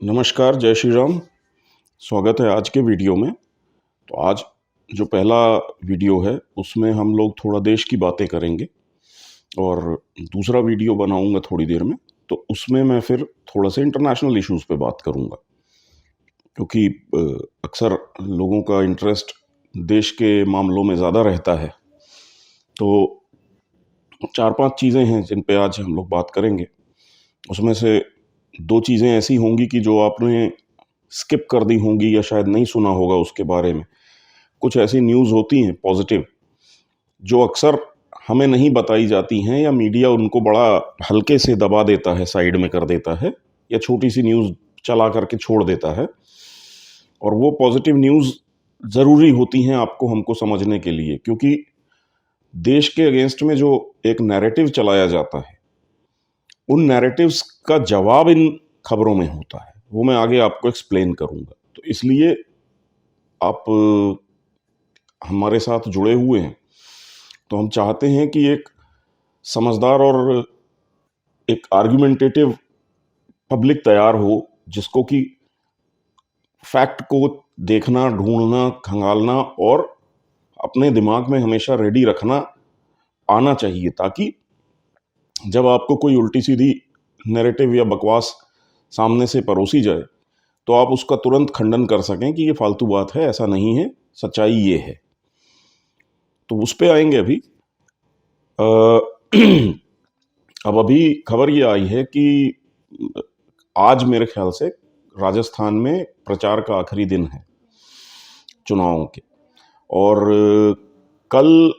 नमस्कार, जय श्री राम। स्वागत है आज के वीडियो में। तो आज जो पहला वीडियो है उसमें हम लोग थोड़ा देश की बातें करेंगे और दूसरा वीडियो बनाऊंगा थोड़ी देर में, तो उसमें मैं फिर थोड़ा सा इंटरनेशनल इश्यूज पे बात करूंगा, क्योंकि अक्सर लोगों का इंटरेस्ट देश के मामलों में ज़्यादा रहता है। तो 4-5 चीज़ें हैं जिन पे आज हम लोग बात करेंगे। उसमें से 2 चीज़ें ऐसी होंगी कि जो आपने स्किप कर दी होंगी या शायद नहीं सुना होगा उसके बारे में। कुछ ऐसी न्यूज़ होती हैं पॉजिटिव, जो अक्सर हमें नहीं बताई जाती हैं या मीडिया उनको बड़ा हल्के से दबा देता है, साइड में कर देता है या छोटी-सी न्यूज़ चला करके छोड़ देता है। और वो पॉजिटिव न्यूज़ ज़रूरी होती हैं आपको हमको समझने के लिए, क्योंकि देश के अगेंस्ट में जो एक नैरेटिव चलाया जाता है, उन नैरेटिव्स का जवाब इन खबरों में होता है। वो मैं आगे आपको एक्सप्लेन करूँगा। तो इसलिए आप हमारे साथ जुड़े हुए हैं, तो हम चाहते हैं कि एक समझदार और एक आर्गुमेंटेटिव पब्लिक तैयार हो, जिसको कि फैक्ट को देखना, ढूंढना, खंगालना और अपने दिमाग में हमेशा रेडी रखना आना चाहिए, ताकि जब आपको कोई उल्टी सीधी नैरेटिव या बकवास सामने से परोसी जाए तो आप उसका तुरंत खंडन कर सकें कि ये फालतू बात है, ऐसा नहीं है, सच्चाई ये है। तो उस पे आएंगे अभी। अ, अब अभी खबर ये आई है कि आज मेरे ख्याल से राजस्थान में प्रचार का आखिरी दिन है चुनावों के, और कल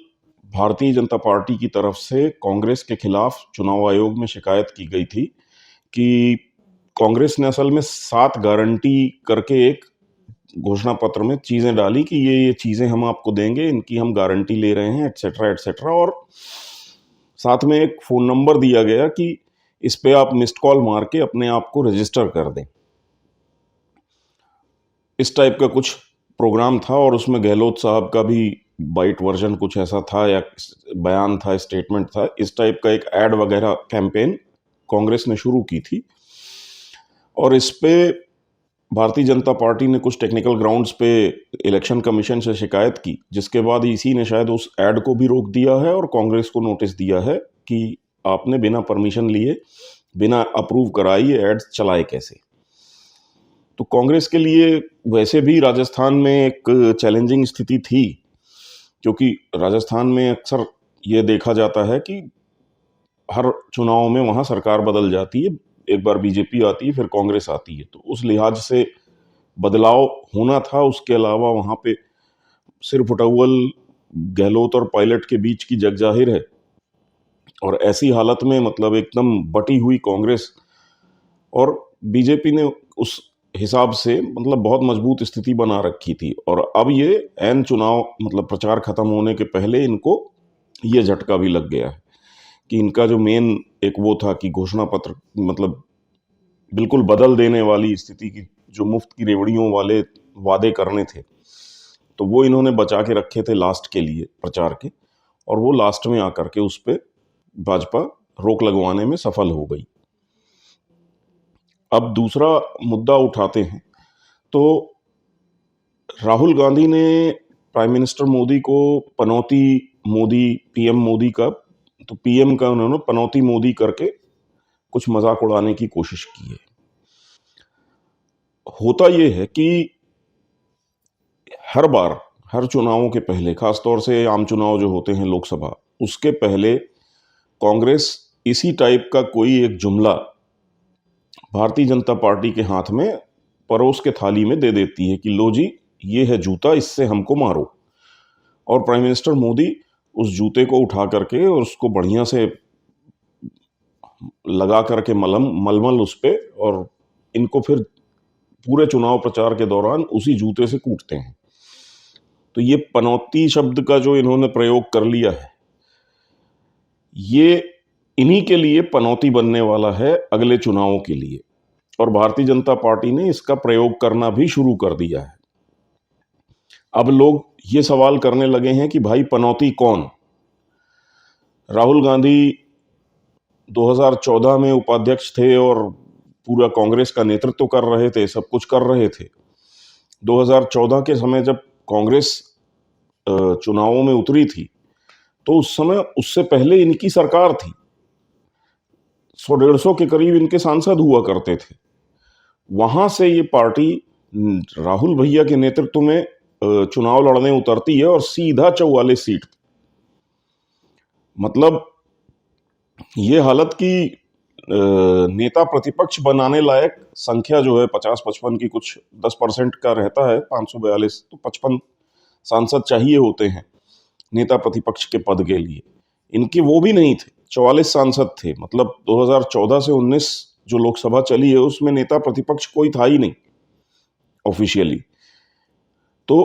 भारतीय जनता पार्टी की तरफ से कांग्रेस के खिलाफ चुनाव आयोग में शिकायत की गई थी कि कांग्रेस ने असल में 7 गारंटी करके एक घोषणा पत्र में चीज़ें डाली कि ये चीज़ें हम आपको देंगे, इनकी हम गारंटी ले रहे हैं, एटसेट्रा एटसेट्रा। और साथ में एक फ़ोन नंबर दिया गया कि इस पे आप मिस्ड कॉल मार के अपने आप को रजिस्टर कर दें। इस टाइप का कुछ प्रोग्राम था, और उसमें गहलोत साहब का भी बाइट वर्जन कुछ ऐसा था, या बयान था, स्टेटमेंट था। इस टाइप का एक ऐड वगैरह कैंपेन कांग्रेस ने शुरू की थी, और इस पे भारतीय जनता पार्टी ने कुछ टेक्निकल ग्राउंड्स पे इलेक्शन कमीशन से शिकायत की, जिसके बाद इसी ने शायद उस ऐड को भी रोक दिया है और कांग्रेस को नोटिस दिया है कि आपने बिना परमिशन लिए, बिना अप्रूव कराए ये ऐड चलाए कैसे। तो कांग्रेस के लिए वैसे भी राजस्थान में एक चैलेंजिंग स्थिति थी, क्योंकि राजस्थान में अक्सर ये देखा जाता है कि हर चुनाव में वहाँ सरकार बदल जाती है, एक बार बीजेपी आती है, फिर कांग्रेस आती है। तो उस लिहाज से बदलाव होना था। उसके अलावा वहाँ पे सिर्फ उटव्वल गहलोत और पायलट के बीच की जग जाहिर है, और ऐसी हालत में मतलब एकदम बटी हुई कांग्रेस और बीजेपी ने उस हिसाब से मतलब बहुत मजबूत स्थिति बना रखी थी। और अब ये ऐन चुनाव मतलब प्रचार खत्म होने के पहले इनको ये झटका भी लग गया है कि इनका जो मेन एक वो था कि घोषणा पत्र मतलब बिल्कुल बदल देने वाली स्थिति की, जो मुफ्त की रेवड़ियों वाले वादे करने थे, तो वो इन्होंने बचा के रखे थे लास्ट के लिए प्रचार के, और वो लास्ट में आकर के उस पे भाजपा रोक लगवाने में सफल हो गई। अब दूसरा मुद्दा उठाते हैं। तो राहुल गांधी ने प्राइम मिनिस्टर मोदी को पनौती मोदी, पीएम मोदी का, तो पीएम का उन्होंने पनौती मोदी करके कुछ मजाक उड़ाने की कोशिश की है। होता यह है कि हर बार, हर चुनावों के पहले, खासतौर से आम चुनाव जो होते हैं लोकसभा, उसके पहले कांग्रेस इसी टाइप का कोई एक जुमला भारतीय जनता पार्टी के हाथ में परोस के थाली में दे देती है कि लो जी, ये है जूता, इससे हमको मारो। और प्राइम मिनिस्टर मोदी उस जूते को उठा करके और उसको बढ़िया से लगा करके मलमल उस पे, और इनको फिर पूरे चुनाव प्रचार के दौरान उसी जूते से कूटते हैं। तो ये पनौती शब्द का जो इन्होंने प्रयोग कर लिया है, ये इन्हीं के लिए पनौती बनने वाला है अगले चुनावों के लिए, और भारतीय जनता पार्टी ने इसका प्रयोग करना भी शुरू कर दिया है। अब लोग ये सवाल करने लगे हैं कि भाई पनौती कौन? राहुल गांधी 2014 में उपाध्यक्ष थे और पूरा कांग्रेस का नेतृत्व कर रहे थे, सब कुछ कर रहे थे। 2014 के समय जब कांग्रेस चुनावों में उतरी थी, तो उस समय उससे पहले इनकी सरकार थी। 100-150 के करीब इनके सांसद हुआ करते थे। वहां से ये पार्टी राहुल भैया के नेतृत्व में चुनाव लड़ने उतरती है और सीधा 44 सीट। मतलब ये हालत की नेता प्रतिपक्ष बनाने लायक संख्या जो है 50-55 की, कुछ 10% का रहता है 542, तो 55 सांसद चाहिए होते हैं नेता प्रतिपक्ष के पद के लिए। इनके वो भी नहीं थे, 44 सांसद थे। मतलब 2014 से 19 जो लोकसभा चली है उसमें नेता प्रतिपक्ष कोई था ही नहीं ऑफिशियली। तो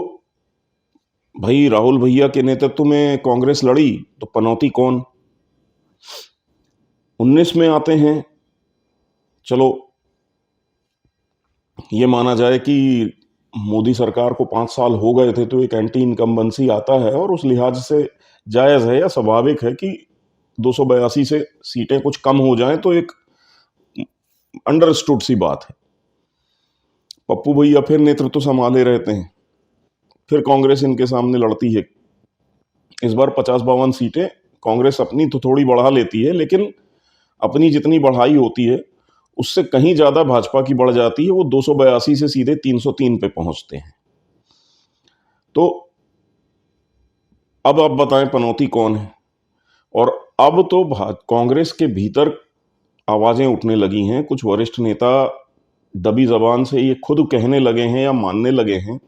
भाई राहुल भैया के नेतृत्व में कांग्रेस लड़ी तो पनौती कौन। 19 में आते हैं, चलो ये माना जाए कि मोदी सरकार को 5 साल हो गए थे, तो एक एंटी इनकम्बेंसी आता है और उस लिहाज से जायज है या स्वाभाविक है कि 282 से सीटें कुछ कम हो जाएं, तो एक अंडरस्टूड सी बात है। पप्पू भैया फिर नेतृत्व संभाले रहते हैं, फिर कांग्रेस इनके सामने लड़ती है। इस बार 50-52 सीटें कांग्रेस अपनी तो थोड़ी बढ़ा लेती है, लेकिन अपनी जितनी बढ़ाई होती है उससे कहीं ज्यादा भाजपा की बढ़ जाती है। वो 282 से सीधे 303 पे पहुंचते हैं। तो अब आप बताएं पनौती कौन है। और अब तो कांग्रेस के भीतर आवाजें उठने लगी हैं। कुछ वरिष्ठ नेता दबी जबान से ये खुद कहने लगे हैं या मानने लगे हैं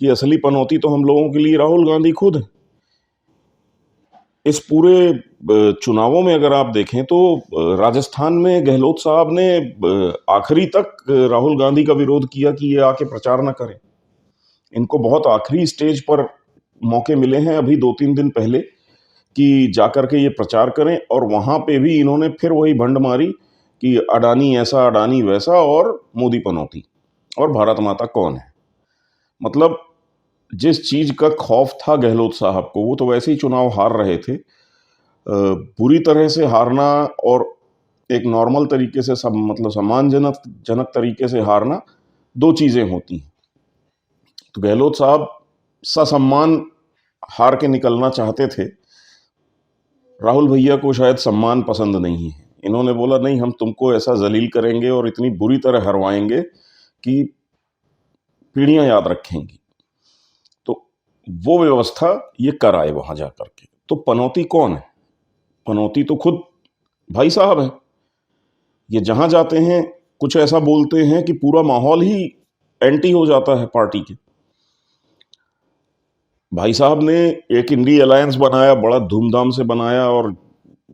कि असली पनौती तो हम लोगों के लिए राहुल गांधी खुद है। इस पूरे चुनावों में अगर आप देखें तो राजस्थान में गहलोत साहब ने आखिरी तक राहुल गांधी का विरोध किया कि ये आके प्रचार ना करें। इनको बहुत आखिरी स्टेज पर मौके मिले हैं अभी 2-3 दिन पहले कि जाकर के ये प्रचार करें, और वहां पे भी इन्होंने फिर वही भंड मारी कि अडानी ऐसा अडानी वैसा और मोदी पनौती और भारत माता कौन है। मतलब जिस चीज का खौफ था गहलोत साहब को, वो तो वैसे ही चुनाव हार रहे थे। बुरी तरह से हारना और एक नॉर्मल तरीके से सब मतलब सम्मानजनक तरीके से हारना दो चीजें होती हैं। तो गहलोत साहब ससम्मान हार के निकलना चाहते थे। राहुल भैया को शायद सम्मान पसंद नहीं है। इन्होंने बोला नहीं, हम तुमको ऐसा जलील करेंगे और इतनी बुरी तरह हरवाएंगे कि पीढ़ियां याद रखेंगी। तो वो व्यवस्था ये कराए वहां जाकर के। तो पनौती कौन है? पनौती तो खुद भाई साहब है। ये जहां जाते हैं कुछ ऐसा बोलते हैं कि पूरा माहौल ही एंटी हो जाता है पार्टी के। भाई साहब ने एक इंडी अलायंस बनाया, बड़ा धूमधाम से बनाया, और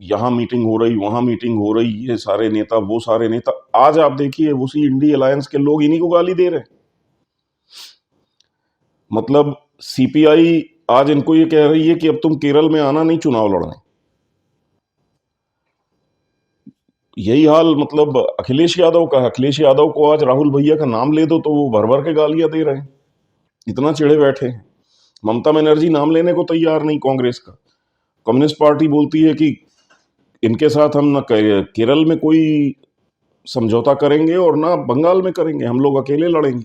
यहां मीटिंग हो रही, वहां मीटिंग हो रही, ये सारे नेता वो सारे नेता। आज आप देखिए उसी इंडी अलायंस के लोग इन्हीं को गाली दे रहे हैं। मतलब सीपीआई आज इनको ये कह रही है कि अब तुम केरल में आना नहीं चुनाव लड़ने। यही हाल मतलब अखिलेश यादव का है। अखिलेश यादव को आज राहुल भैया का नाम ले दो तो वो भर भर के गालियां दे रहे हैं, इतना चिढ़े बैठे हैं। ममता बनर्जी नाम लेने को तैयार नहीं कांग्रेस का। कम्युनिस्ट पार्टी बोलती है कि इनके साथ हम ना केरल में कोई समझौता करेंगे और ना बंगाल में करेंगे, हम लोग अकेले लड़ेंगे।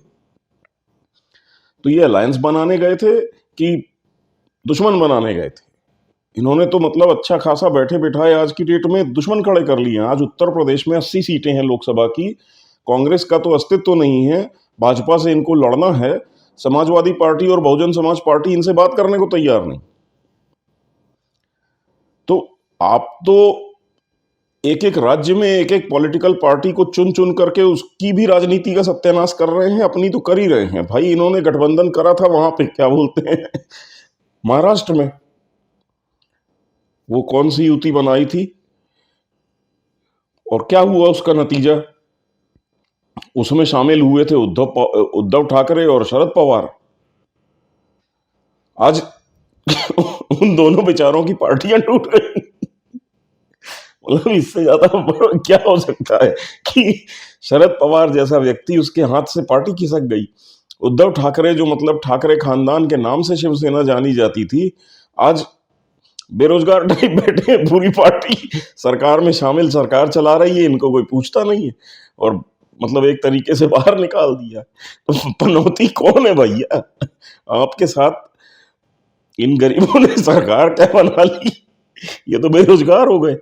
तो ये अलायंस बनाने गए थे कि दुश्मन बनाने गए थे? इन्होंने तो मतलब अच्छा खासा बैठे बिठाए आज की डेट में दुश्मन खड़े कर लिए। आज उत्तर प्रदेश में 80 सीटें हैं लोकसभा की। कांग्रेस का तो अस्तित्व नहीं है, भाजपा से इनको लड़ना है। समाजवादी पार्टी और बहुजन समाज पार्टी इनसे बात करने को तैयार नहीं। तो आप तो एक एक राज्य में एक एक पॉलिटिकल पार्टी को चुन चुन करके उसकी भी राजनीति का सत्यानाश कर रहे हैं, अपनी तो कर ही रहे हैं। भाई इन्होंने गठबंधन करा था वहां पे, क्या बोलते हैं, महाराष्ट्र में। वो कौन सी युति बनाई थी और क्या हुआ उसका नतीजा? उसमें शामिल हुए थे उद्धव ठाकरे और शरद पवार। आज उन दोनों बेचारों की पार्टियां टूट गई। मतलब इससे ज्यादा क्या हो सकता है कि शरद पवार जैसा व्यक्ति, उसके हाथ से पार्टी खिसक गई। उद्धव ठाकरे जो मतलब ठाकरे खानदान के नाम से शिवसेना जानी जाती थी, आज बेरोजगार टाइप बैठे हैं। पूरी पार्टी सरकार में शामिल, सरकार चला रही है, इनको कोई पूछता नहीं है। और मतलब एक तरीके से बाहर निकाल दिया। तो पनौती कौन है भैया? आपके साथ इन गरीबों ने सरकार क्या बना ली? ये तो बेरोजगार हो गए।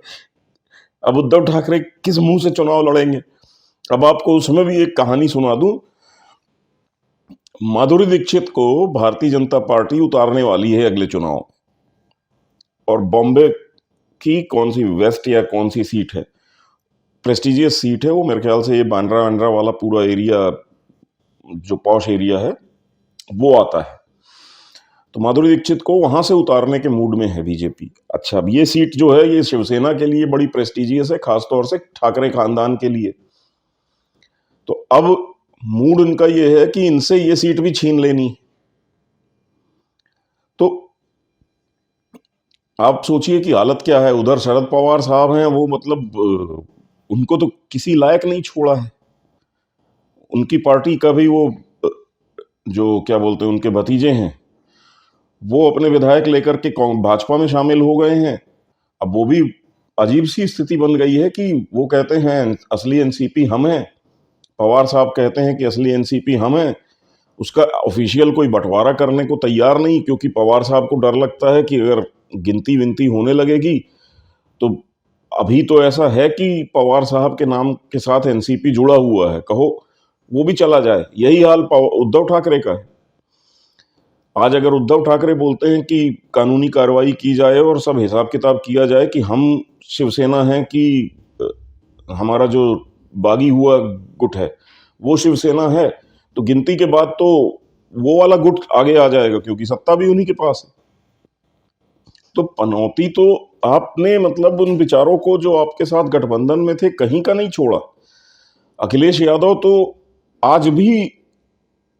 अब उद्धव ठाकरे किस मुंह से चुनाव लड़ेंगे? अब आपको उसमें भी एक कहानी सुना दूं। माधुरी दीक्षित को भारतीय जनता पार्टी उतारने वाली है अगले चुनाव, और बॉम्बे की कौन सी वेस्ट या कौन सी सीट है, प्रेस्टिजियस सीट है वो, मेरे ख्याल से ये बांद्रा वांद्रा वाला पूरा एरिया, जो पॉश एरिया है, वो आता है। तो माधुरी दीक्षित को वहां से उतारने के मूड में है बीजेपी। अच्छा, अब ये सीट जो है ये शिवसेना के लिए बड़ी प्रेस्टिजियस है, खासतौर से ठाकरे खानदान के लिए। तो अब मूड इनका ये है कि इनसे ये सीट भी छीन लेनी। तो आप सोचिए कि हालत क्या है। उधर शरद पवार साहब हैं, वो मतलब उनको तो किसी लायक नहीं छोड़ा है। उनकी पार्टी का भी वो जो क्या बोलते हैं उनके भतीजे हैं, वो अपने विधायक लेकर के भाजपा में शामिल हो गए हैं। अब वो भी अजीब सी स्थिति बन गई है कि वो कहते हैं असली एनसीपी हम हैं, पवार साहब कहते हैं कि असली एनसीपी हम हैं। उसका ऑफिशियल कोई बंटवारा करने को तैयार नहीं, क्योंकि पवार साहब को डर लगता है कि अगर गिनती विनती होने लगेगी तो अभी तो ऐसा है कि पवार साहब के नाम के साथ एनसीपी जुड़ा हुआ है, कहो वो भी चला जाए। यही हाल उद्धव ठाकरे का है। आज अगर उद्धव ठाकरे बोलते हैं कि कानूनी कार्रवाई की जाए और सब हिसाब किताब किया जाए कि हम शिवसेना हैं कि हमारा जो बागी हुआ गुट है वो शिवसेना है, तो गिनती के बाद तो वो वाला गुट आगे आ जाएगा, क्योंकि सत्ता भी उन्हीं के पास है। तो पनौती तो आपने मतलब उन विचारों को जो आपके साथ गठबंधन में थे कहीं का नहीं छोड़ा। अखिलेश यादव तो आज भी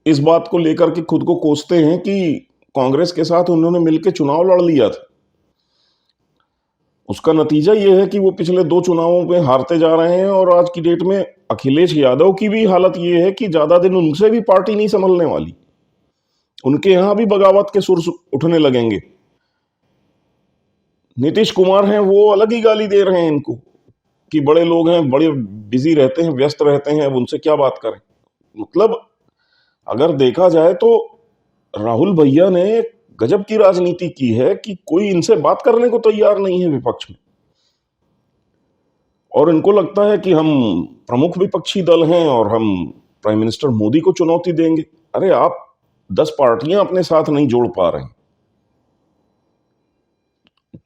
इस बात को लेकर के खुद को कोसते हैं कि कांग्रेस के साथ उन्होंने मिलकर चुनाव लड़ लिया था। उसका नतीजा यह है कि वो पिछले 2 चुनावों में हारते जा रहे हैं, और आज की डेट में अखिलेश यादव की भी हालत यह है कि ज्यादा दिन उनसे भी पार्टी नहीं संभलने वाली। उनके यहां भी बगावत के सुर उठने लगेंगे। नीतीश कुमार हैं, वो अलग ही गाली दे रहे हैं इनको कि बड़े लोग हैं, बड़े बिजी रहते हैं, व्यस्त रहते हैं, अब उनसे क्या बात करें। मतलब अगर देखा जाए तो राहुल भैया ने गजब की राजनीति की है कि कोई इनसे बात करने को तैयार नहीं है विपक्ष में, और इनको लगता है कि हम प्रमुख विपक्षी दल हैं और हम प्राइम मिनिस्टर मोदी को चुनौती देंगे। अरे आप 10 पार्टियां अपने साथ नहीं जोड़ पा रहे हैं,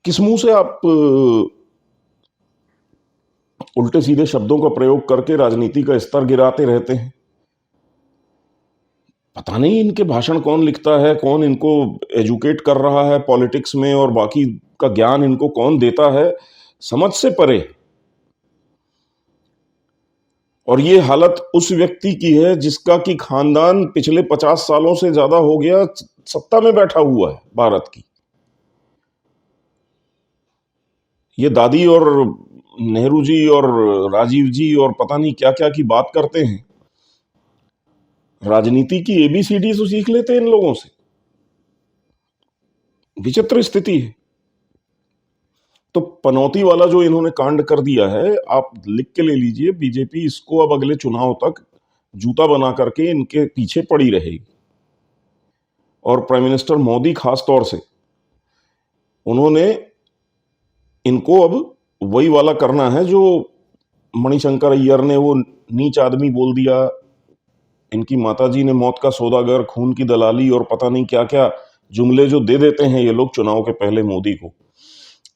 किस मुंह से आप उल्टे सीधे शब्दों का प्रयोग करके राजनीति का स्तर गिराते रहते हैं? पता नहीं इनके भाषण कौन लिखता है, कौन इनको एजुकेट कर रहा है पॉलिटिक्स में, और बाकी का ज्ञान इनको कौन देता है, समझ से परे। और ये हालत उस व्यक्ति की है जिसका कि खानदान पिछले 50 सालों से ज्यादा हो गया सत्ता में बैठा हुआ है भारत की। ये दादी और नेहरू जी और राजीव जी और पता नहीं क्या क्या की बात करते हैं, राजनीति की एबीसीडी तो सीख लेते हैं इन लोगों से। विचित्र स्थिति है। तो पनौती वाला जो इन्होंने कांड कर दिया है, आप लिख के ले लीजिए, बीजेपी इसको अब अगले चुनाव तक जूता बना करके इनके पीछे पड़ी रहेगी। और प्राइम मिनिस्टर मोदी खास तौर से, उन्होंने इनको अब वही वाला करना है जो मणिशंकर अय्यर ने वो नीच आदमी बोल दिया। इनकी माताजी ने मौत का सौदागर, खून की दलाली और पता नहीं क्या क्या जुमले जो दे देते हैं ये लोग चुनाव के पहले मोदी को,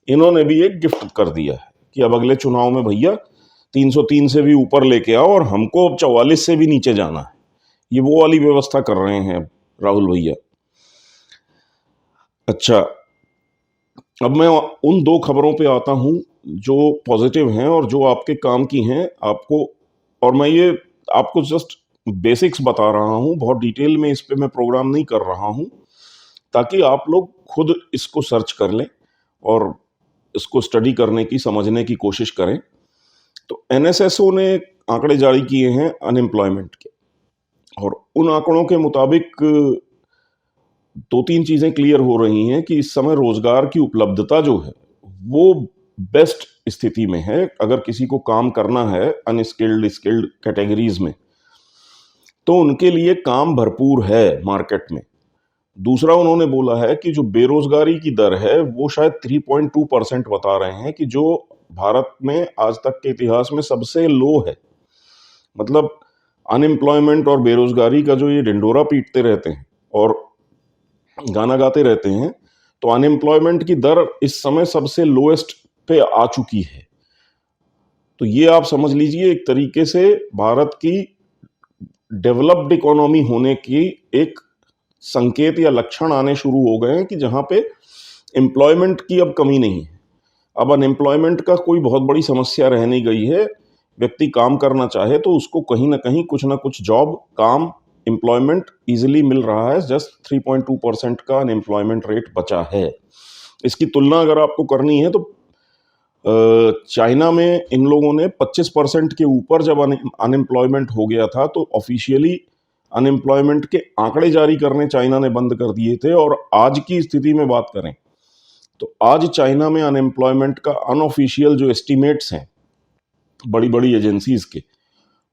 इन्होंने भी एक गिफ्ट कर दिया है कि अब अगले चुनाव में भैया 303 से भी ऊपर लेके आओ, और हमको अब 44 से भी नीचे जाना है। ये वो वाली व्यवस्था कर रहे हैं राहुल भैया। अच्छा, अब मैं उन 2 खबरों पे आता हूं जो पॉजिटिव हैं और जो आपके काम की हैं आपको। और मैं ये आपको जस्ट बेसिक्स बता रहा हूं, बहुत डिटेल में इस पे मैं प्रोग्राम नहीं कर रहा हूं, ताकि आप लोग खुद इसको सर्च कर लें और इसको स्टडी करने की, समझने की कोशिश करें। तो एनएसएसओ ने आंकड़े जारी किए हैं अनएम्प्लॉयमेंट के, और उन आंकड़ों के मुताबिक 2-3 चीजें क्लियर हो रही हैं कि इस समय रोजगार की उपलब्धता जो है वो बेस्ट स्थिति में है। अगर किसी को काम करना है अनस्किल्ड स्किल्ड कैटेगरीज में, तो उनके लिए काम भरपूर है मार्केट में। दूसरा उन्होंने बोला है कि जो बेरोजगारी की दर है वो शायद 3.2% बता रहे हैं, कि जो भारत में आज तक के इतिहास में सबसे लो है। मतलब अनएम्प्लॉयमेंट और बेरोजगारी का जो ये ढिंढोरा पीटते रहते हैं और गाना गाते रहते हैं, तो अनएम्प्लॉयमेंट की दर इस समय सबसे लोएस्ट पे आ चुकी है। तो ये आप समझ लीजिए एक तरीके से भारत की डेवलप्ड इकोनॉमी होने की एक संकेत या लक्षण आने शुरू हो गए हैं, कि जहां पे एम्प्लॉयमेंट की अब कमी नहीं है। अब अनएम्प्लॉयमेंट का कोई बहुत बड़ी समस्या रह नहीं गई है। व्यक्ति काम करना चाहे तो उसको कहीं ना कहीं कुछ ना कुछ जॉब, काम, एम्प्लॉयमेंट इजीली मिल रहा है। जस्ट 3.2% का अनएम्प्लॉयमेंट रेट बचा है। इसकी तुलना अगर आपको करनी है तो चाइना में इन लोगों ने 25% के ऊपर जब अनएम्प्लॉयमेंट हो गया था, तो ऑफिशियली अनएम्प्लॉयमेंट के आंकड़े जारी करने चाइना ने बंद कर दिए थे। और आज की स्थिति में बात करें तो आज चाइना में अनएम्प्लॉयमेंट का अनऑफिशियल जो एस्टिमेट्स हैं बड़ी बड़ी एजेंसीज के,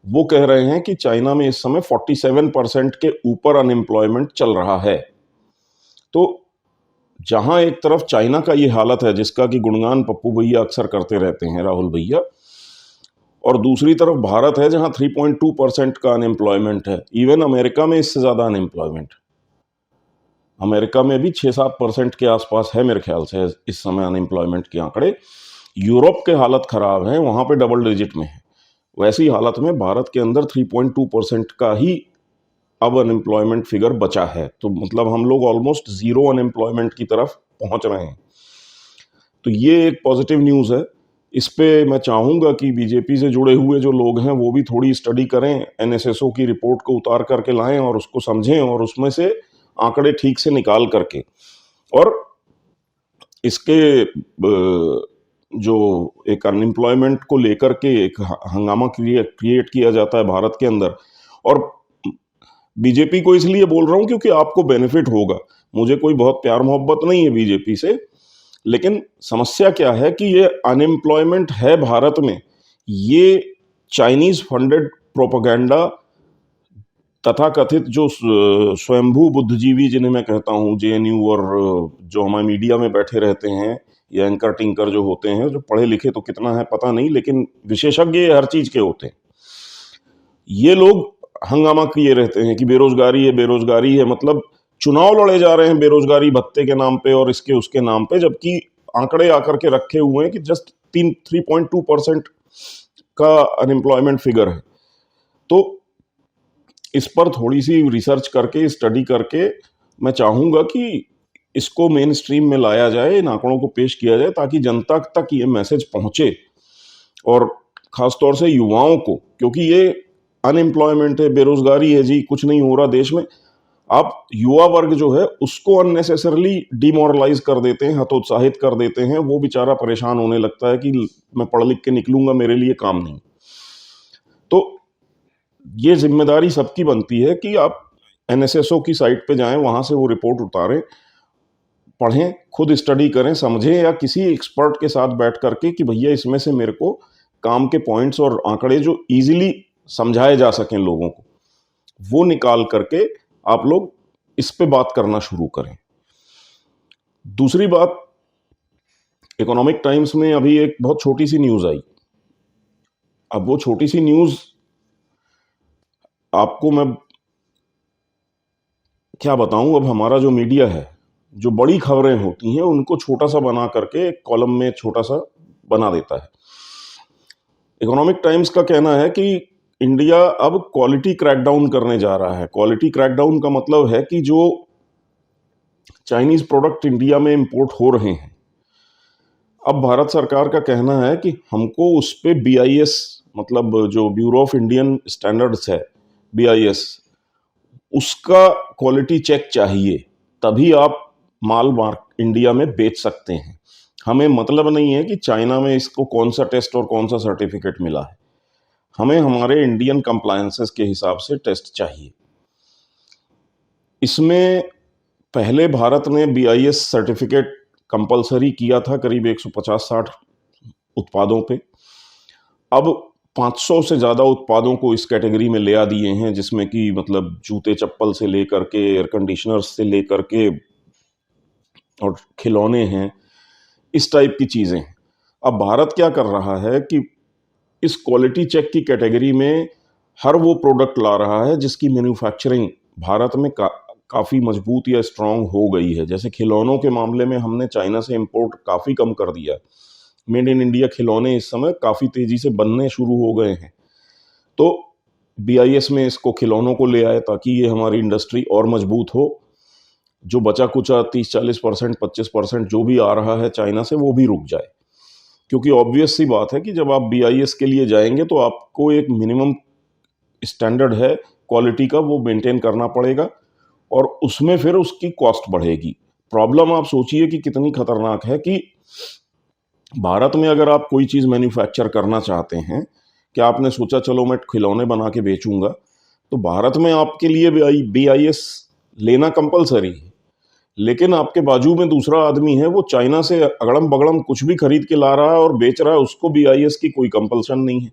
वो कह रहे हैं कि चाइना में इस समय 47% के ऊपर अनएम्प्लॉयमेंट चल रहा है। तो जहां एक तरफ चाइना का ये हालत है, जिसका कि गुणगान पप्पू भैया अक्सर करते रहते हैं, राहुल भैया, और दूसरी तरफ भारत है जहां 3.2% का अनएम्प्लॉयमेंट है। इवन अमेरिका में इससे ज्यादा अनएम्प्लॉयमेंट, अमेरिका में भी 6-7% के आसपास है मेरे ख्याल से इस समय अनएम्प्लॉयमेंट के आंकड़े। यूरोप के हालत खराब है, वहां पे डबल डिजिट में है। वैसी हालत में भारत के अंदर 3.2% का ही अब अनएम्प्लॉयमेंट फिगर बचा है। तो मतलब हम लोग ऑलमोस्ट जीरो अनएम्प्लॉयमेंट की तरफ पहुंच रहे हैं। तो ये एक पॉजिटिव न्यूज़ है। इस पे मैं चाहूँगा कि बीजेपी से जुड़े हुए जो लोग हैं वो भी थोड़ी स्टडी करें, एनएसएसओ की रिपोर्ट को उतार करके लाएं और उसको समझें, और उसमें से आंकड़े ठीक से निकाल करके, और इसके जो एक अनएम्प्लॉयमेंट को लेकर के एक हंगामा क्रिएट किया जाता है भारत के अंदर, और बीजेपी को इसलिए बोल रहा हूं क्योंकि आपको बेनिफिट होगा। मुझे कोई बहुत प्यार मोहब्बत नहीं है बीजेपी से, लेकिन समस्या क्या है कि ये अनएम्प्लॉयमेंट है भारत में, ये चाइनीज फंडेड प्रोपेगेंडा, तथाकथित जो स्वयंभू बुद्धिजीवी जिन्हें मैं कहता हूँ, जेएनयू, और जो हमारे मीडिया में बैठे रहते हैं, ये एंकर टिंकर जो होते हैं, जो पढ़े लिखे तो कितना है पता नहीं, लेकिन विशेषज्ञ हर चीज के होते हैं, ये लोग हंगामा किए रहते हैं कि बेरोजगारी है, बेरोजगारी है। मतलब चुनाव लड़े जा रहे हैं बेरोजगारी भत्ते के नाम पे और इसके उसके नाम पे, जबकि आंकड़े आकर के रखे हुए हैं कि जस्ट 3.2% का अनएम्प्लॉयमेंट फिगर है। तो इस पर थोड़ी सी रिसर्च करके, स्टडी करके, मैं चाहूंगा कि इसको मेन स्ट्रीम में लाया जाए, इन आंकड़ों को पेश किया जाए, ताकि जनता तक ये मैसेज पहुंचे, और खासतौर से युवाओं को, क्योंकि ये अनएम्प्लॉयमेंट है, बेरोजगारी है जी, कुछ नहीं हो रहा देश में, आप युवा वर्ग जो है उसको अननेसेसरली डिमोरलाइज कर देते हैं, हतोत्साहित कर देते हैं। वो बेचारा परेशान होने लगता है कि मैं पढ़ लिख के निकलूंगा, मेरे लिए काम नहीं। तो ये जिम्मेदारी सबकी बनती है कि आप एनएसएसओ की साइट पे जाएं, वहां से वो रिपोर्ट उतारें, पढ़ें, खुद स्टडी करें, समझें, या किसी एक्सपर्ट के साथ बैठ करके कि भैया इसमें से मेरे को काम के पॉइंट्स और आंकड़े जो इजीली समझाए जा सकें लोगों को, वो निकाल करके आप लोग इस पे बात करना शुरू करें। दूसरी बात, इकोनॉमिक टाइम्स में अभी एक बहुत छोटी सी न्यूज आई। अब वो छोटी सी न्यूज आपको मैं क्या बताऊं, अब हमारा जो मीडिया है, जो बड़ी खबरें होती हैं उनको छोटा सा बना करके एक कॉलम में छोटा सा बना देता है। इकोनॉमिक टाइम्स का कहना है कि इंडिया अब क्वालिटी क्रैकडाउन करने जा रहा है। क्वालिटी क्रैकडाउन का मतलब है कि जो चाइनीज प्रोडक्ट इंडिया में इंपोर्ट हो रहे हैं, अब भारत सरकार का कहना है कि हमको उस पे बीआईएस, मतलब जो ब्यूरो ऑफ इंडियन स्टैंडर्ड्स है, बीआईएस, उसका क्वालिटी चेक चाहिए, तभी आप माल इंडिया में बेच सकते हैं। हमें मतलब नहीं है कि चाइना में इसको कौन सा टेस्ट और कौन सा सर्टिफिकेट मिला है, हमें हमारे इंडियन कंप्लायंसेस के हिसाब से टेस्ट चाहिए। इसमें पहले भारत ने बीआईएस सर्टिफिकेट कंपलसरी किया था करीब 150-60 उत्पादों पे। अब 500 से ज़्यादा उत्पादों को इस कैटेगरी में ले आ दिए हैं, जिसमें कि मतलब जूते चप्पल से लेकर के एयर कंडीशनर्स से लेकर के और खिलौने हैं, इस टाइप की चीज़ें हैं। अब भारत क्या कर रहा है कि इस क्वालिटी चेक की कैटेगरी में हर वो प्रोडक्ट ला रहा है जिसकी मैन्युफैक्चरिंग भारत में काफ़ी मजबूत या स्ट्रांग हो गई है। जैसे खिलौनों के मामले में हमने चाइना से इंपोर्ट काफ़ी कम कर दिया। मेड इन इंडिया खिलौने इस समय काफ़ी तेज़ी से बनने शुरू हो गए हैं। तो बीआईएस में इसको खिलौनों को ले आए ताकि ये हमारी इंडस्ट्री और मजबूत हो। जो बचा कुचा 30-40%, 25% जो भी आ रहा है चाइना से, वो भी रुक जाए। क्योंकि ऑब्वियस सी बात है कि जब आप बीआईएस के लिए जाएंगे तो आपको एक मिनिमम स्टैंडर्ड है क्वालिटी का, वो मेंटेन करना पड़ेगा और उसमें फिर उसकी कॉस्ट बढ़ेगी। प्रॉब्लम आप सोचिए कि कितनी खतरनाक है कि भारत में अगर आप कोई चीज़ मैन्युफैक्चर करना चाहते हैं, कि आपने सोचा चलो मैं खिलौने बना के बेचूंगा, तो भारत में आपके लिए बीआईएस लेना कंपलसरी है। लेकिन आपके बाजू में दूसरा आदमी है, वो चाइना से अगड़म बगड़म कुछ भी खरीद के ला रहा है और बेच रहा है, उसको बीआईएस की कोई कंपल्सन नहीं है।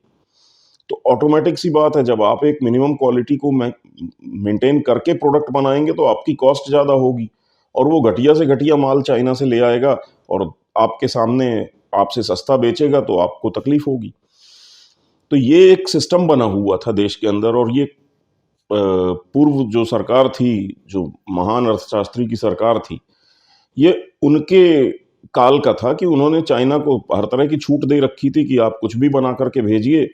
तो ऑटोमेटिक सी बात है, जब आप एक मिनिमम क्वालिटी को मेंटेन करके प्रोडक्ट बनाएंगे तो आपकी कॉस्ट ज़्यादा होगी और वो घटिया से घटिया माल चाइना से ले आएगा और आपके सामने आपसे सस्ता बेचेगा तो आपको तकलीफ होगी। तो ये एक सिस्टम बना हुआ था देश के अंदर और ये पूर्व जो सरकार थी, जो महान अर्थशास्त्री की सरकार थी, ये उनके काल का था कि उन्होंने चाइना को हर तरह की छूट दे रखी थी कि आप कुछ भी बना करके भेजिए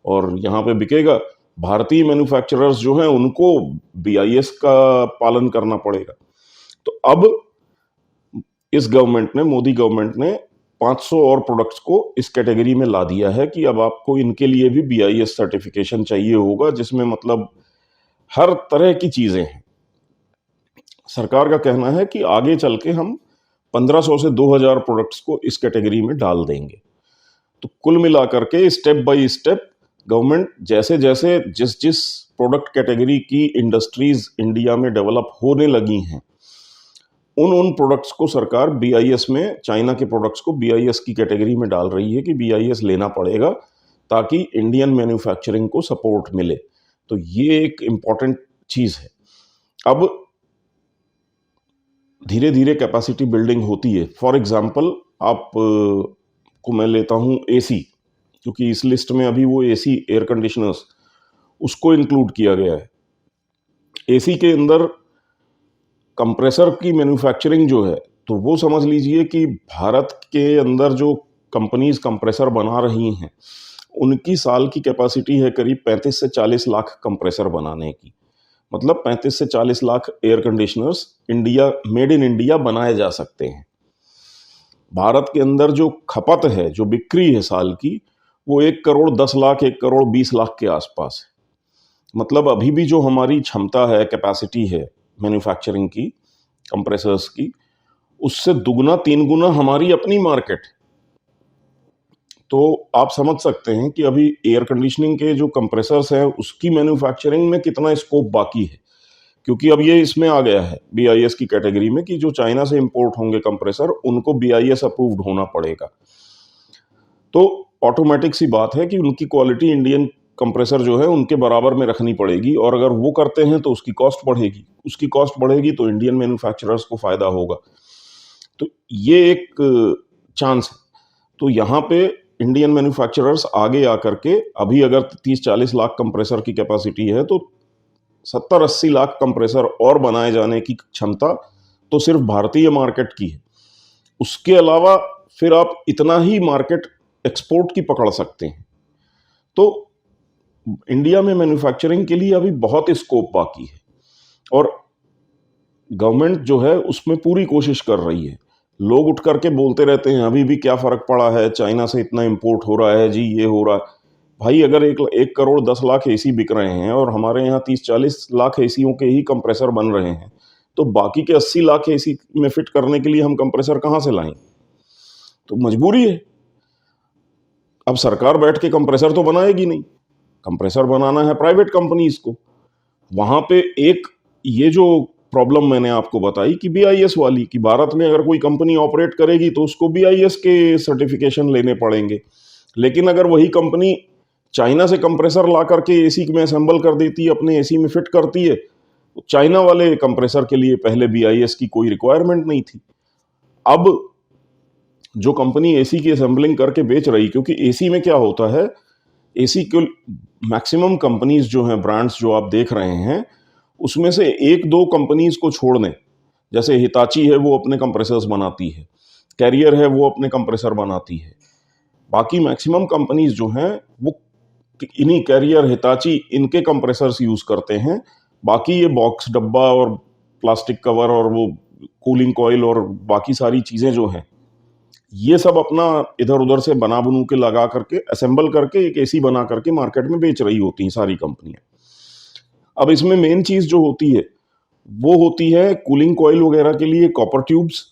और यहाँ पे बिकेगा। भारतीय मैन्युफैक्चरर्स जो हैं उनको बीआईएस का पालन करना पड़ेगा। तो अब इस गवर्नमेंट ने, मोदी गवर्नमेंट ने 500 और प्रोडक्ट्स को इस कैटेगरी में ला दिया है कि अब आपको इनके लिए भी बीआईएस सर्टिफिकेशन चाहिए होगा, जिसमें मतलब हर तरह की चीजें हैं। सरकार का कहना है कि आगे चल के हम 1500 से 2000 प्रोडक्ट्स को इस कैटेगरी में डाल देंगे। तो कुल मिलाकर के स्टेप बाय स्टेप गवर्नमेंट जैसे जैसे जिस जिस प्रोडक्ट कैटेगरी की इंडस्ट्रीज इंडिया में डेवलप होने लगी हैं, उन प्रोडक्ट्स को सरकार बीआईएस में, चाइना के प्रोडक्ट्स को बीआईएस की कैटेगरी में डाल रही है कि बीआईएस लेना पड़ेगा ताकि इंडियन मैन्युफैक्चरिंग को सपोर्ट मिले। तो ये एक इम्पॉर्टेंट चीज़ है। अब धीरे धीरे कैपेसिटी बिल्डिंग होती है। फॉर एग्जांपल आप को मैं लेता हूँ एसी, क्योंकि इस लिस्ट में अभी वो एसी, एयर कंडीशनर्स, उसको इंक्लूड किया गया है। एसी के अंदर कंप्रेसर की मैन्युफैक्चरिंग जो है, तो वो समझ लीजिए कि भारत के अंदर जो कंपनीज कंप्रेसर बना रही हैं, उनकी साल की कैपेसिटी है करीब 35 से 40 लाख कंप्रेसर बनाने की। मतलब 35 से 40 lakh air conditioners India, made in India बनाए जा सकते हैं। भारत के अंदर जो खपत है, जो बिक्री है साल की, वो 1 करोड़ 10 लाख, 1 करोड़ 20 लाख के आसपास है। मतलब अभी भी जो हमारी क्षमता है, कैपेसिटी है मैन्युफैक्चरिंग की, कंप्रेसर्स की, उससे दुगना 3 गुना हमारी अपनी मार्केट। तो आप समझ सकते हैं कि अभी एयर कंडीशनिंग के जो कंप्रेसर्स हैं उसकी मैन्युफैक्चरिंग में कितना स्कोप बाकी है, क्योंकि अब ये इसमें आ गया है बीआईएस की कैटेगरी में कि जो चाइना से इंपोर्ट होंगे कंप्रेसर, उनको बीआईएस अप्रूव्ड होना पड़ेगा। तो ऑटोमेटिक सी बात है कि उनकी क्वालिटी इंडियन कंप्रेसर जो है उनके बराबर में रखनी पड़ेगी और अगर वो करते हैं तो उसकी कॉस्ट बढ़ेगी, उसकी कॉस्ट बढ़ेगी तो इंडियन मैन्युफैक्चरर्स को फायदा होगा। तो ये एक चांस है। तो यहाँ पे इंडियन मैन्युफैक्चरर्स आगे आकर के, अभी अगर 30-40 लाख कंप्रेसर की कैपेसिटी है तो 70-80 लाख कंप्रेसर और बनाए जाने की क्षमता तो सिर्फ भारतीय मार्केट की है। उसके अलावा फिर आप इतना ही मार्केट एक्सपोर्ट की पकड़ सकते हैं। तो इंडिया में मैन्युफैक्चरिंग के लिए अभी बहुत स्कोप बाकी है और गवर्नमेंट जो है उसमें पूरी कोशिश कर रही है। लोग उठ करके बोलते रहते हैं अभी भी क्या फ़र्क पड़ा है, चाइना से इतना इंपोर्ट हो रहा है जी, ये हो रहा है। भाई अगर 1 करोड़ 10 लाख एसी बिक रहे हैं और हमारे यहाँ 30-40 लाख एसीओं के ही कंप्रेसर बन रहे हैं, तो बाकी के 80 लाख एसी में फिट करने के लिए हम कंप्रेसर कहाँ से लाएं? तो मजबूरी है। अब सरकार बैठ के कंप्रेसर तो बनाएगी नहीं, कंप्रेसर बनाना है प्राइवेट कंपनीज को। वहां पे एक ये जो प्रॉब्लम मैंने आपको बताई कि बीआईएस वाली, कि भारत में अगर कोई कंपनी ऑपरेट करेगी तो उसको बीआईएस के सर्टिफिकेशन लेने पड़ेंगे। लेकिन अगर वही कंपनी चाइना से कंप्रेसर ला करके एसी में असेंबल कर देती है, अपने एसी में फिट करती है, तो चाइना वाले कंप्रेसर के लिए पहले बीआईएस की कोई रिक्वायरमेंट नहीं थी। अब जो कंपनी एसी की असेंबलिंग करके बेच रही, क्योंकि एसी में क्या होता है, एसी के मैक्सिमम कंपनीज जो हैं, ब्रांड्स जो आप देख रहे हैं, उसमें से एक दो कंपनीज को छोड़ दें, जैसे हिताची है वो अपने कंप्रेसर्स बनाती है, कैरियर है वो अपने कंप्रेसर बनाती है, बाकी मैक्सिमम कंपनीज जो हैं वो इन्हीं कैरियर, हिताची, इनके कंप्रेसर्स यूज करते हैं। बाकी ये बॉक्स डब्बा और प्लास्टिक कवर और वो कूलिंग कॉइल और बाकी सारी चीजें जो हैं, ये सब अपना इधर उधर से बना बनू के लगा करके असेंबल करके एक एसी बना करके मार्केट में बेच रही होती हैं सारी कंपनियां। अब इसमें मेन चीज जो होती है वो होती है कूलिंग कॉइल वगैरह के लिए कॉपर ट्यूब्स,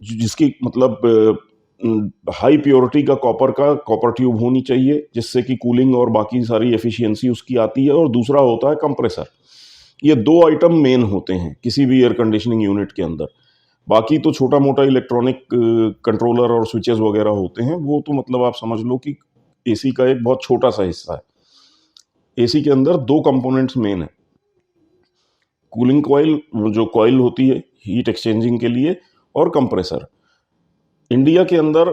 जिसकी मतलब हाई प्योरिटी का कॉपर ट्यूब होनी चाहिए, जिससे कि कूलिंग और बाकी सारी एफिशिएंसी उसकी आती है। और दूसरा होता है कंप्रेसर। ये दो आइटम मेन होते हैं किसी भी एयर कंडीशनिंग यूनिट के अंदर। बाकी तो छोटा मोटा इलेक्ट्रॉनिक कंट्रोलर और स्विचेस वगैरह होते हैं, वो तो मतलब आप समझ लो कि एसी का एक बहुत छोटा सा हिस्सा है। एसी के अंदर दो कंपोनेंट्स मेन है, कूलिंग कॉइल जो कॉइल होती है हीट एक्सचेंजिंग के लिए, और कंप्रेसर। इंडिया के अंदर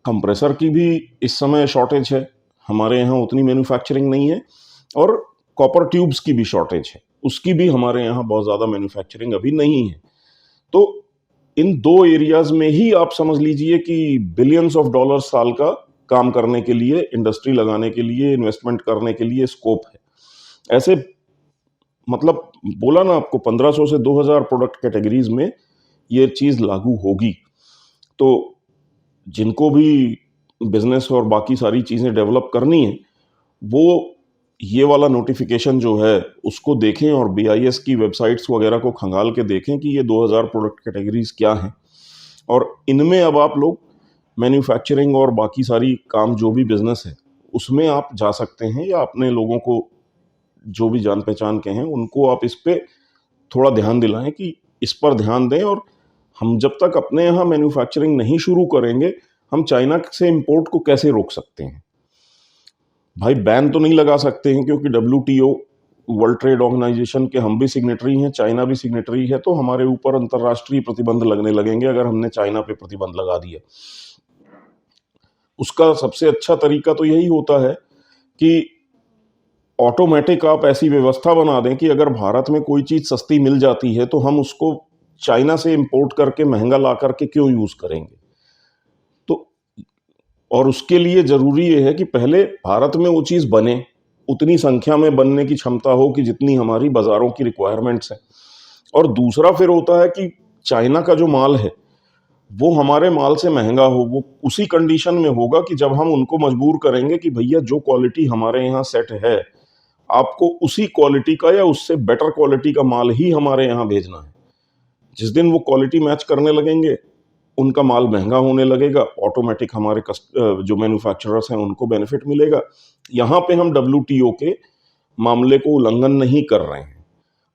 कंप्रेसर की भी इस समय शॉर्टेज है, हमारे यहाँ उतनी मैन्युफैक्चरिंग नहीं है, और कॉपर ट्यूब्स की भी शॉर्टेज है, उसकी भी हमारे यहाँ बहुत ज़्यादा मैन्युफैक्चरिंग अभी नहीं है। तो इन दो एरियाज में ही आप समझ लीजिए कि बिलियंस ऑफ डॉलर साल का काम करने के लिए, इंडस्ट्री लगाने के लिए, इन्वेस्टमेंट करने के लिए स्कोप है। ऐसे मतलब बोला ना आपको, 1500 से 2000 प्रोडक्ट कैटेगरीज में ये चीज़ लागू होगी। तो जिनको भी बिजनेस और बाकी सारी चीज़ें डेवलप करनी है, वो ये वाला नोटिफिकेशन जो है उसको देखें और बीआईएस की वेबसाइट्स वगैरह को खंगाल के देखें कि ये 2000 प्रोडक्ट कैटेगरीज क्या हैं, और इनमें अब आप लोग मैन्युफैक्चरिंग और बाकी सारी काम जो भी बिजनेस है उसमें आप जा सकते हैं, या अपने लोगों को जो भी जान पहचान के हैं उनको आप इस पे थोड़ा ध्यान दिलाएं कि इस पर ध्यान दें। और हम जब तक अपने यहाँ मैन्युफैक्चरिंग नहीं शुरू करेंगे, हम चाइना से इंपोर्ट को कैसे रोक सकते हैं? भाई बैन तो नहीं लगा सकते हैं, क्योंकि WTO वर्ल्ड ट्रेड ऑर्गेनाइजेशन के हम भी सिग्नेटरी हैं, चाइना भी सिग्नेटरी है, तो हमारे ऊपर अंतर्राष्ट्रीय प्रतिबंध लगने लगेंगे अगर हमने चाइना पे प्रतिबंध लगा दिया। उसका सबसे अच्छा तरीका तो यही होता है कि ऑटोमेटिक आप ऐसी व्यवस्था बना दें कि अगर भारत में कोई चीज़ सस्ती मिल जाती है तो हम उसको चाइना से इंपोर्ट करके महंगा ला करके क्यों यूज़ करेंगे। तो और उसके लिए ज़रूरी ये है कि पहले भारत में वो चीज़ बने, उतनी संख्या में बनने की क्षमता हो कि जितनी हमारी बाज़ारों की रिक्वायरमेंट्स हैं। और दूसरा फिर होता है कि चाइना का जो माल है वो हमारे माल से महंगा हो। वो उसी कंडीशन में होगा कि जब हम उनको मजबूर करेंगे कि भैया जो क्वालिटी हमारे यहाँ सेट है, आपको उसी क्वालिटी का या उससे बेटर क्वालिटी का माल ही हमारे यहाँ भेजना है। जिस दिन वो क्वालिटी मैच करने लगेंगे, उनका माल महंगा होने लगेगा, ऑटोमेटिक हमारे जो मैन्युफैक्चरर्स हैं उनको बेनिफिट मिलेगा। यहाँ पे हम WTO के मामले को उल्लंघन नहीं कर रहे हैं।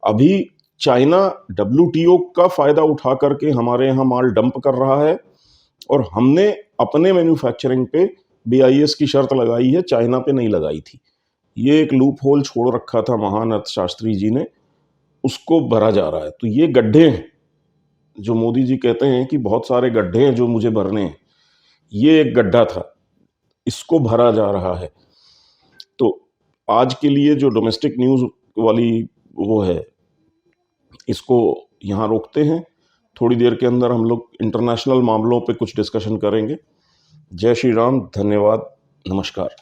अभी चाइना WTO का फायदा उठा करके हमारे यहाँ माल डंप कर रहा है, और हमने अपने मैन्युफैक्चरिंग पे BIS की शर्त लगाई है, चाइना पे नहीं लगाई थी। ये एक लूप होल छोड़ रखा था महान अर्थशास्त्री जी ने, उसको भरा जा रहा है। तो ये गड्ढे हैं जो मोदी जी कहते हैं कि बहुत सारे गड्ढे हैं जो मुझे भरने हैं, ये एक गड्ढा था, इसको भरा जा रहा है। तो आज के लिए जो डोमेस्टिक न्यूज़ वाली वो है, इसको यहाँ रोकते हैं। थोड़ी देर के अंदर हम लोग इंटरनेशनल मामलों पे कुछ डिस्कशन करेंगे। जय श्री राम, धन्यवाद, नमस्कार।